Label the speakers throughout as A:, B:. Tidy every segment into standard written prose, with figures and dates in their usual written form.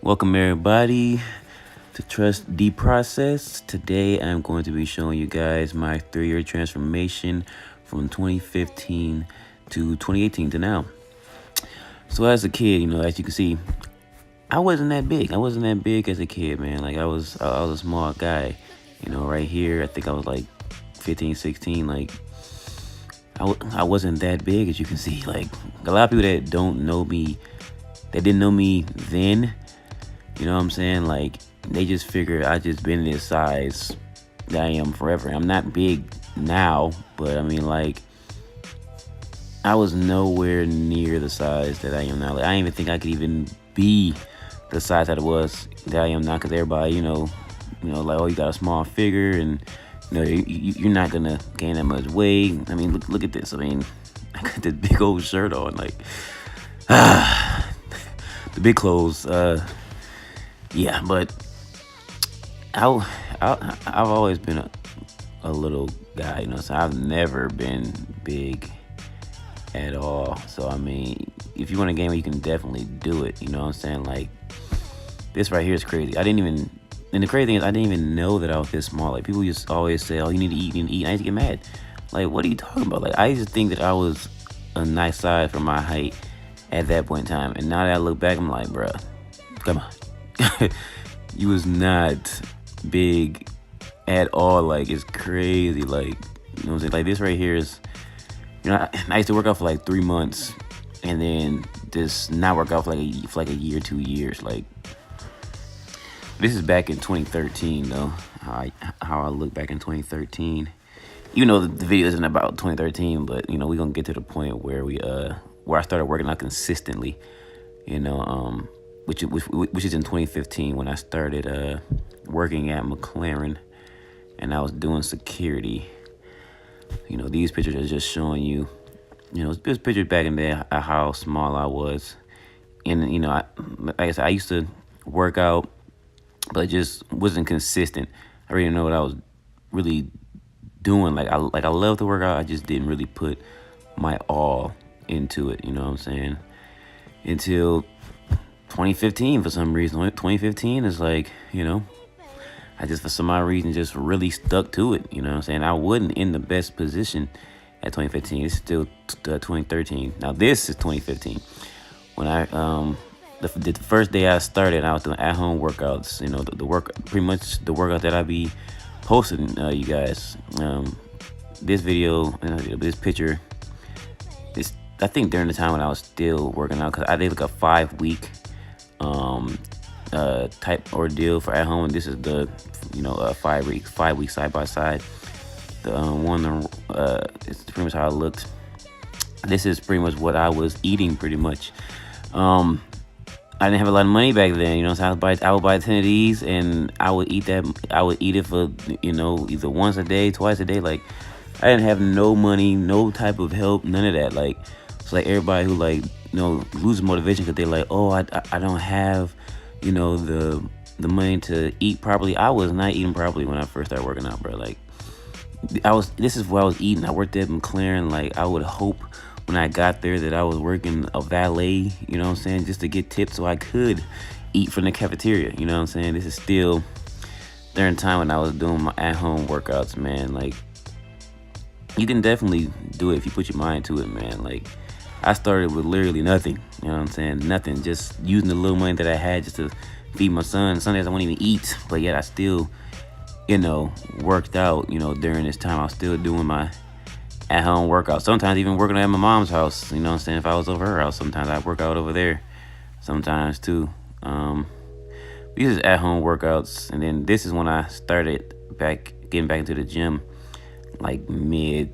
A: Welcome everybody to Trust the Process. Today I'm going to be showing you guys my 3-year transformation from 2015 to 2018 to now. So as a kid, as you can see, I wasn't that big. I wasn't that big as a kid, man. Like I was a small guy. Right here, I think I was like 15, 16. Like I wasn't that big, as you can see. Like a lot of people that don't know me, that didn't know me then, you know what I'm saying? Like, they just figure I just been this size that I am forever. I'm not big now, but I mean, like, I was nowhere near the size that I am now. Like, I didn't even think I could even be the size that I am now, because everybody, like, oh, you got a small figure, and, you're not going to gain that much weight. I mean, look at this. I mean, I got this big old shirt on, like, the big clothes, yeah, but I've always been a little guy, so I've never been big at all. So I mean, if you want a game, you can definitely do it. You know what I'm saying? Like, this right here is crazy. And the crazy thing is, I didn't even know that I was this small. Like, people just always say, "Oh, you need to eat, you need to eat." I used to get mad. Like, what are you talking about? Like, I used to think that I was a nice size for my height at that point in time, and now that I look back, I'm like, bruh, come on. You was not big at all. Like, it's crazy. Like, you know what I'm saying? Like, this right here is, I used to work out for like 3 months, and then just not work out for like a year, 2 years. Like, this is back in 2013 though. How I look back in 2013. Even though the video isn't about 2013, but we're gonna get to the point where where I started working out consistently. Which is in 2015 when I started working at McLaren, and I was doing security. These pictures are just showing you, this picture back in there, how small I was. And, like I said, I used to work out, but it just wasn't consistent. I really didn't know what I was really doing. Like I love to work out, I just didn't really put my all into it, you know what I'm saying? Until 2015, for some reason. 2015 is like, I just, for some odd reason, just really stuck to it. You know what I'm saying? I wasn't in the best position at 2015. It's still 2013. Now, this is 2015. When I, the first day I started, I was doing at-home workouts. Pretty much the workout that I be posting, you guys. This video, this picture, I think during the time when I was still working out, because I did like a 5-week type ordeal for at home, and this is the 5 week side by side. The it's pretty much how I looked. This is pretty much what I was eating, pretty much. I didn't have a lot of money back then, so I would buy 10 of these, and I would eat that. I would eat it for either once a day, twice a day. Like, I didn't have no money, no type of help, none of that. Like, it's like everybody who loses motivation because they're like, oh, I don't have the money to eat properly. I was not eating properly when I first started working out, bro. Like, this is what I was eating. I worked at McLaren. Like, I would hope when I got there that I was working a valet, you know what I'm saying, just to get tips so I could eat from the cafeteria, you know what I'm saying? This is still during time when I was doing my at-home workouts, man. Like, you can definitely do it if you put your mind to it, man. Like, I started with literally nothing, you know what I'm saying? Nothing, just using the little money that I had just to feed my son. Some days I wouldn't even eat, but yet I still, worked out, during this time. I was still doing my at-home workouts. Sometimes even working at my mom's house, you know what I'm saying? If I was over her house, sometimes I'd work out over there. Sometimes too. These is at-home workouts, and then this is when I started getting back into the gym, like mid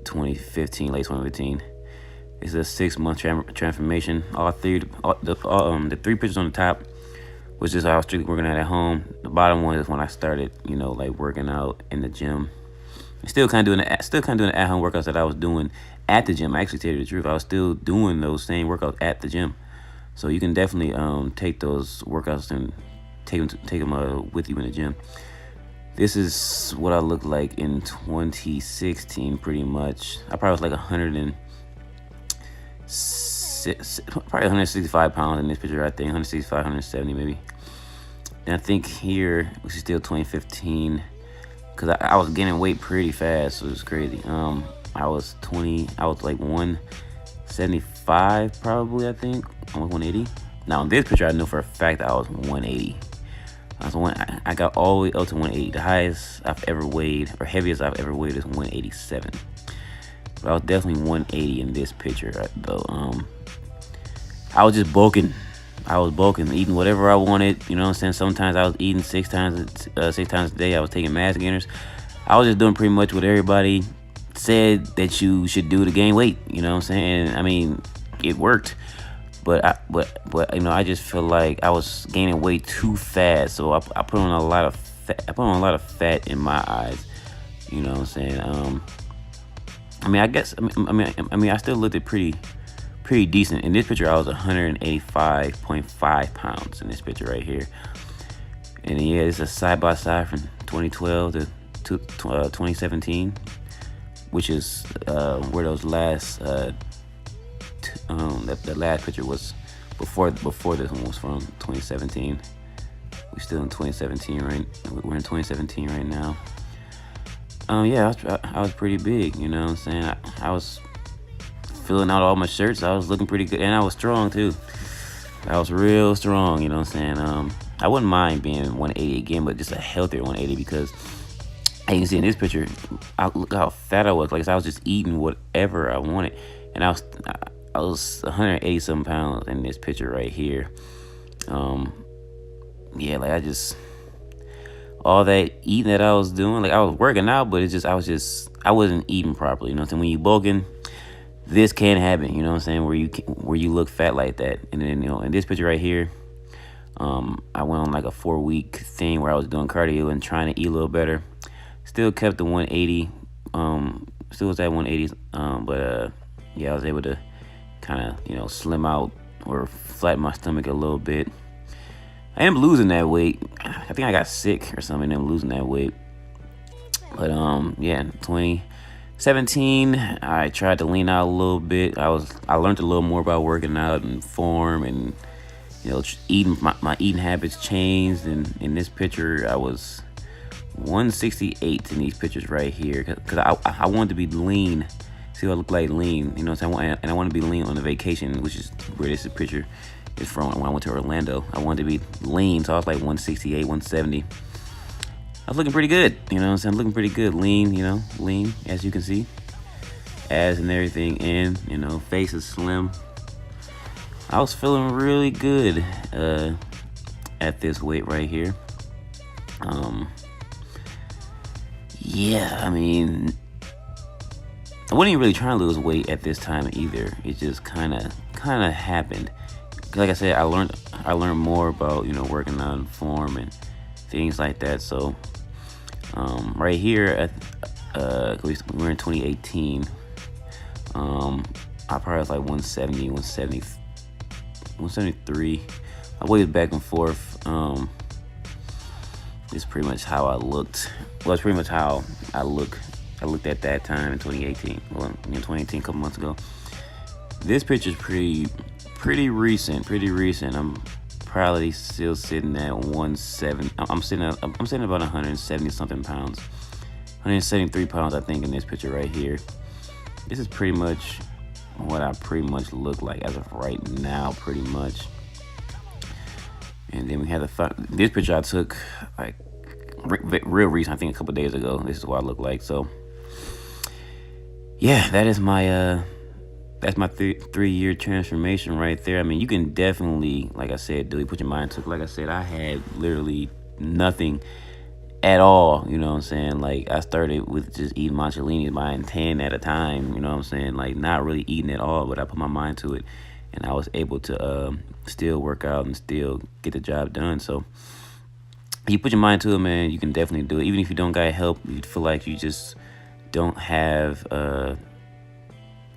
A: 2015, late 2015. It's a 6-month transformation. The 3 pictures on the top was just how I was strictly working out at home. The bottom one is when I started, like working out in the gym. Still kind of doing the at-home workouts that I was doing at the gym. I actually, tell you the truth, I was still doing those same workouts at the gym. So you can definitely take those workouts and take them with you in the gym. This is what I looked like in 2016, pretty much. I probably was like 165 pounds in this picture right there, 165, 170 maybe. And I think here, which is still 2015, because I was gaining weight pretty fast, so it was crazy. I was like 175 probably, I think. I was 180. Now in this picture, I know for a fact that I was 180. I got all the way up to 180. The highest I've ever weighed, or heaviest I've ever weighed, is 187. But I was definitely 180 in this picture, though. I was just bulking. I was bulking, eating whatever I wanted. You know what I'm saying? Sometimes I was eating six times a day. I was taking mass gainers. I was just doing pretty much what everybody said that you should do to gain weight. You know what I'm saying? And, I mean, it worked. But you know, I just feel like I was gaining weight too fast. So I put on a lot of fat. I put on a lot of fat in my eyes. You know what I'm saying? I mean, I guess. I mean, I still looked at pretty decent. In this picture, I was 185.5 pounds in this picture right here. And yeah, it's a side by side from 2012 to 2017, which is where those last that last picture was before this one was from 2017. We're still in 2017, right? We're in 2017 right now. Yeah, I was pretty big. You know what I'm saying? I was filling out all my shirts. I was looking pretty good, and I was strong too. I was real strong. You know what I'm saying? I wouldn't mind being 180 again, but just a healthier 180, because as you can see in this picture, look how fat I was. Like I was just eating whatever I wanted, and I was 180 some pounds in this picture right here. Yeah, like all that eating that I was doing, like I was working out, but I wasn't eating properly. You know what I'm saying? When you bulking, this can happen. You know what I'm saying? Where you look fat like that. And then, you know, in this picture right here, I went on like a 4-week thing where I was doing cardio and trying to eat a little better. Still kept the 180. Still was at 180. But yeah, I was able to kind of, you know, slim out or flatten my stomach a little bit. I am losing that weight. I think I got sick or something, and I'm losing that weight. But yeah, 2017, I tried to lean out a little bit. I learned a little more about working out and form, and you know, eating. My eating habits changed. And in this picture, I was 168 in these pictures right here, because I wanted to be lean. See what I look like lean, you know what I'm saying? And I want to be lean on the vacation, which is where this picture is from. When I went to Orlando, I wanted to be lean, so I was like 168, 170. I was looking pretty good, you know what I'm saying? Looking pretty good, lean, you know, lean, as you can see. Abs and everything in, you know, face is slim. I was feeling really good at this weight right here. Yeah, I mean, I wasn't even really trying to lose weight at this time either. It just kind of happened. Like I said, I learned more about, you know, working on form and things like that. So right here at least we're in 2018. I probably was like 170, 173. I weighed back and forth. It's pretty much how I looked. Well, it's pretty much how I looked at that time in 2018. Well, in 2018, a couple months ago. This picture's pretty recent. I'm probably still sitting at 170. I'm sitting at about 170 something pounds. 173 pounds, I think, in this picture right here. This is pretty much what I pretty much look like as of right now, pretty much. And then we had this picture I took like real recent, I think a couple days ago. This is what I look like. So yeah, that is my that's my 3-year transformation right there. I mean, you can definitely, like I said, put your mind to it. Like I said, I had literally nothing at all, you know what I'm saying? Like, I started with just eating Moncellini, buying 10 at a time, you know what I'm saying? Like, not really eating at all, but I put my mind to it, and I was able to still work out and still get the job done. So you put your mind to it, man, you can definitely do it. Even if you don't got help, you feel like you just don't have,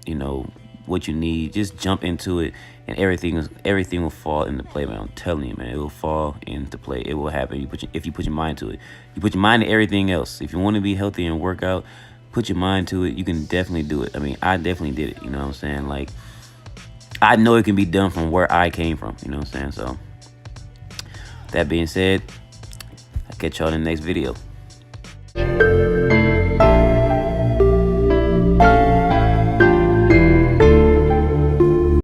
A: you know, what you need, just jump into it, and everything will fall into play, man. I'm telling you, man, it will fall into play. It will happen. If you put your mind to it. You put your mind to everything else. If you want to be healthy and work out, put your mind to it. You can definitely do it. I mean, I definitely did it. You know what I'm saying? Like, I know it can be done from where I came from. You know what I'm saying? So, that being said, catch y'all in the next video.